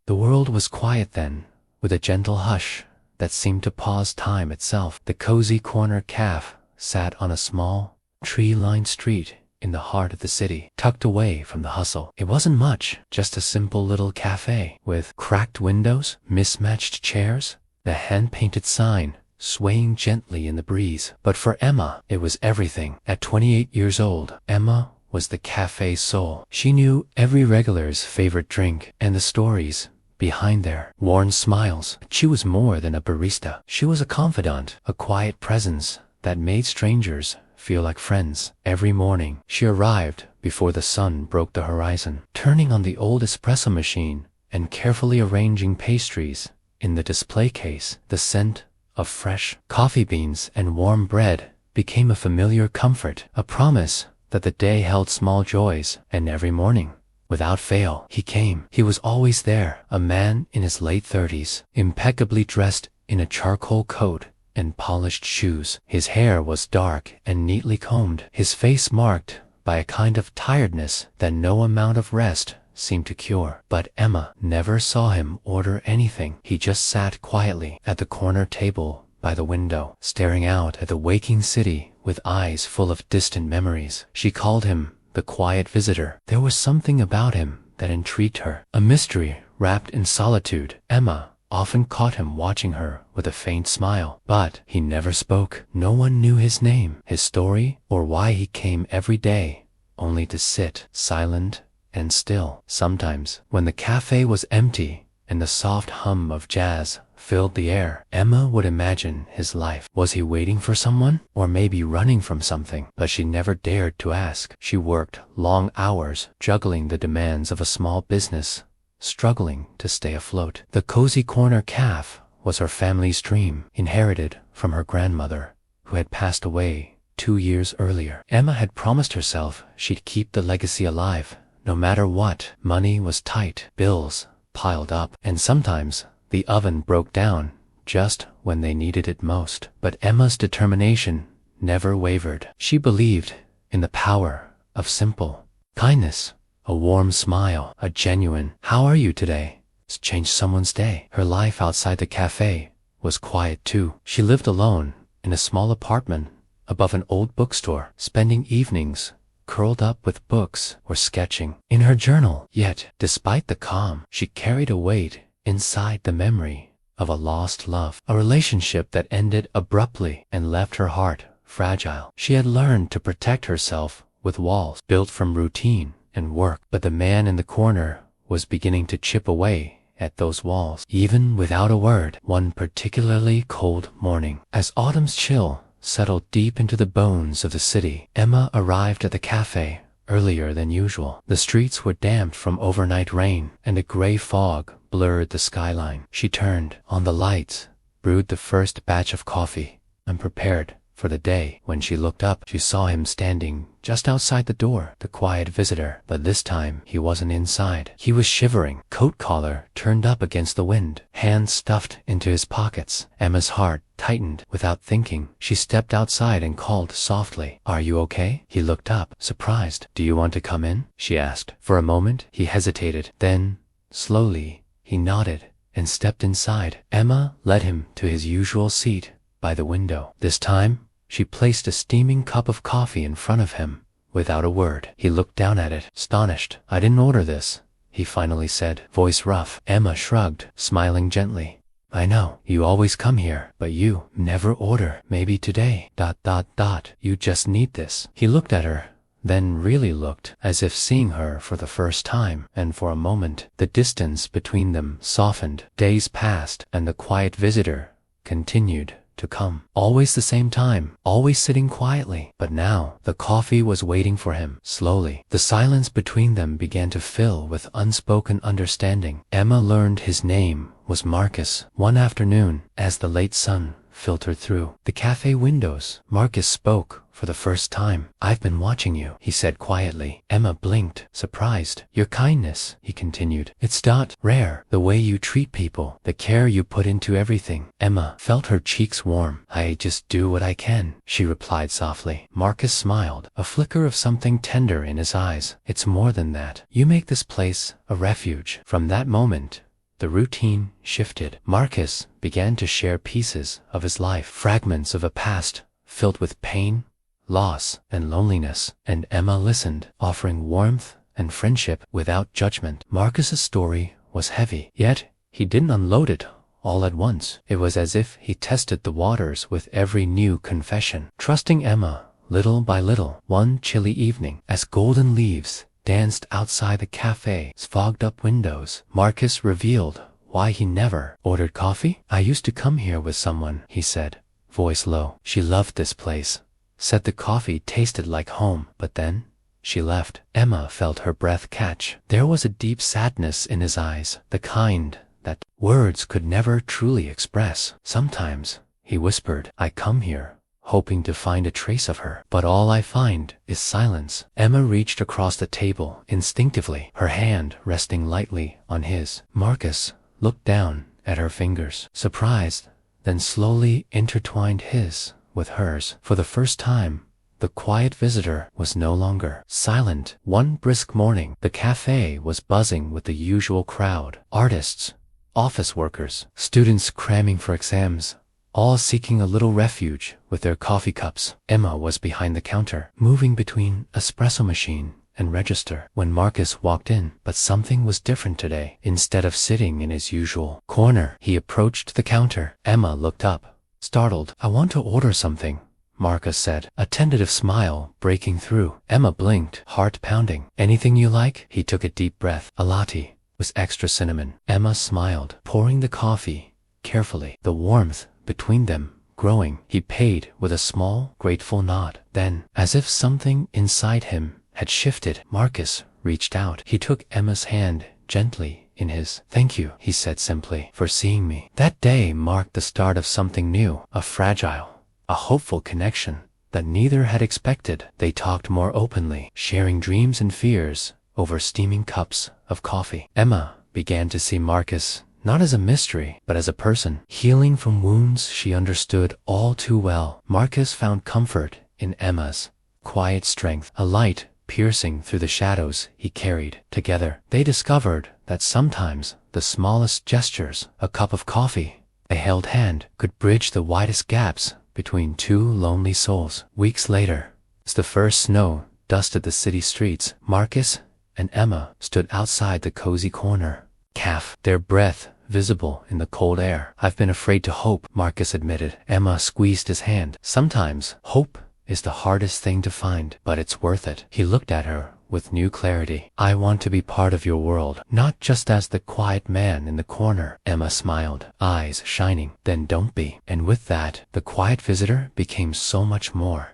The world was quiet then, with a gentle hush that seemed to pause time itself. The cozy corner cafe sat on a small, tree-lined street in the heart of the city, tucked away from the hustle. It wasn't much, just a simple little cafe with cracked windows, mismatched chairs, the hand-painted sign swaying gently in the breeze. But for Emma, it was everything. At 28 years old, Emma was the cafe's soul. She knew every regular's favorite drink and the stories behind their worn smiles. She was more than a barista. She was a confidant, a quiet presence that made strangers feel like friends. Every morning, she arrived before the sun broke the horizon, turning on the old espresso machine and carefully arranging pastries in the display case. The scent of fresh coffee beans and warm bread became a familiar comfort, a promise that the day held small joys. And every morning, without fail, he came. He was always there, a man in his late 30s, impeccably dressed in a charcoal coat and polished shoes. His hair was dark and neatly combed, his face marked by a kind of tiredness that no amount of rest seemed to cure. But Emma never saw him order anything. He just sat quietly at the corner table by the window, staring out at the waking city with eyes full of distant memories. She called him the quiet visitor. There was something about him that intrigued her, a mystery wrapped in solitude. Emma often caught him watching her with a faint smile, but he never spoke. No one knew his name, his story, or why he came every day, only to sit silent and still. Sometimes, when the cafe was empty and the soft hum of jazz filled the air, Emma would imagine his life. Was he waiting for someone, or maybe running from something? But she never dared to ask. She worked long hours, juggling the demands of a small business, struggling to stay afloat. The cozy corner cafe was her family's dream, inherited from her grandmother, who had passed away 2 years earlier. Emma had promised herself she'd keep the legacy alive, no matter what. Money was tight, bills piled up, and sometimes the oven broke down just when they needed it most. But Emma's determination never wavered. She believed in the power of simple kindness. A warm smile, a genuine "How are you today?" changed someone's day. Her life outside the cafe was quiet too. She lived alone in a small apartment above an old bookstore, spending evenings curled up with books or sketching in her journal. Yet, despite the calm, she carried a weight inside, the memory of a lost love, a relationship that ended abruptly and left her heart fragile. She had learned to protect herself with walls built from routine and work, but the man in the corner was beginning to chip away at those walls, even without a word. One particularly cold morning, as autumn's chill settled deep into the bones of the city, Emma arrived at the cafe earlier than usual. The streets were damp from overnight rain, and a gray fog blurred the skyline. She turned on the lights, brewed the first batch of coffee, and prepared for the day. When she looked up, she saw him standing just outside the door, the quiet visitor. But this time, he wasn't inside. He was shivering, coat collar turned up against the wind, hands stuffed into his pockets. Emma's heart tightened. Without thinking, she stepped outside and called softly, "Are you okay?" He looked up, surprised. "Do you want to come in?" she asked. For a moment, he hesitated. Then, slowly, he nodded and stepped inside. Emma led him to his usual seat by the window. This time, she placed a steaming cup of coffee in front of him, without a word. He looked down at it, astonished. "I didn't order this," he finally said, voice rough. Emma shrugged, smiling gently. "I know, you always come here, but you never order. Maybe today, ... You just need this." He looked at her, then really looked, as if seeing her for the first time, and for a moment, the distance between them softened. Days passed, and the quiet visitor continued to come. Always the same time, always sitting quietly. But now, the coffee was waiting for him. Slowly, the silence between them began to fill with unspoken understanding. Emma learned his name was Marcus. One afternoon, as the late sun filtered through the cafe windows, Marcus spoke for the first time. "I've been watching you," he said quietly. Emma blinked, surprised. "Your kindness," he continued. "It's rare. The way you treat people, the care you put into everything." Emma felt her cheeks warm. "I just do what I can," she replied softly. Marcus smiled, a flicker of something tender in his eyes. "It's more than that. You make this place a refuge." From that moment, the routine shifted. Marcus began to share pieces of his life, fragments of a past filled with pain, loss, and loneliness, and Emma listened, offering warmth and friendship without judgment. Marcus's story was heavy, yet he didn't unload it all at once. It was as if he tested the waters with every new confession, trusting Emma little by little. One chilly evening, as golden leaves danced outside the cafe's fogged-up windows, Marcus revealed why he never ordered coffee. "I used to come here with someone," he said, voice low. "She loved this place, said the coffee tasted like home, but then she left." Emma felt her breath catch. There was a deep sadness in his eyes, the kind that words could never truly express. "Sometimes," he whispered, "I come here hoping to find a trace of her, but all I find is silence." Emma reached across the table instinctively, her hand resting lightly on his. Marcus looked down at her fingers, surprised, then slowly intertwined his with hers. For the first time, the quiet visitor was no longer silent. One brisk morning, the cafe was buzzing with the usual crowd: artists, office workers, students cramming for exams, all seeking a little refuge with their coffee cups. Emma was behind the counter, moving between espresso machine and register, when Marcus walked in. But something was different today. Instead of sitting in his usual corner, he approached the counter. Emma looked up, startled. "I want to order something," Marcus said, a tentative smile breaking through. Emma blinked, heart pounding. "Anything you like?" He took a deep breath. "A latte with extra cinnamon." Emma smiled, pouring the coffee carefully, the warmth between them growing. He paid with a small, grateful nod. Then, as if something inside him had shifted, Marcus reached out. He took Emma's hand gently in his. "Thank you," he said simply, "for seeing me." That day marked the start of something new, a fragile, a hopeful connection that neither had expected. They talked more openly, sharing dreams and fears over steaming cups of coffee. Emma began to see Marcus not as a mystery, but as a person, healing from wounds she understood all too well. Marcus found comfort in Emma's quiet strength, a light piercing through the shadows he carried. Together, they discovered that sometimes the smallest gestures, a cup of coffee, a held hand, could bridge the widest gaps between two lonely souls. Weeks later, as the first snow dusted the city streets, Marcus and Emma stood outside the cozy corner cafe, their breath visible in the cold air. "I've been afraid to hope," Marcus admitted. Emma squeezed his hand. "Sometimes hope is the hardest thing to find, but it's worth it." He looked at her with new clarity. "I want to be part of your world, not just as the quiet man in the corner." Emma smiled, eyes shining. "Then don't be." And with that, the quiet visitor became so much more.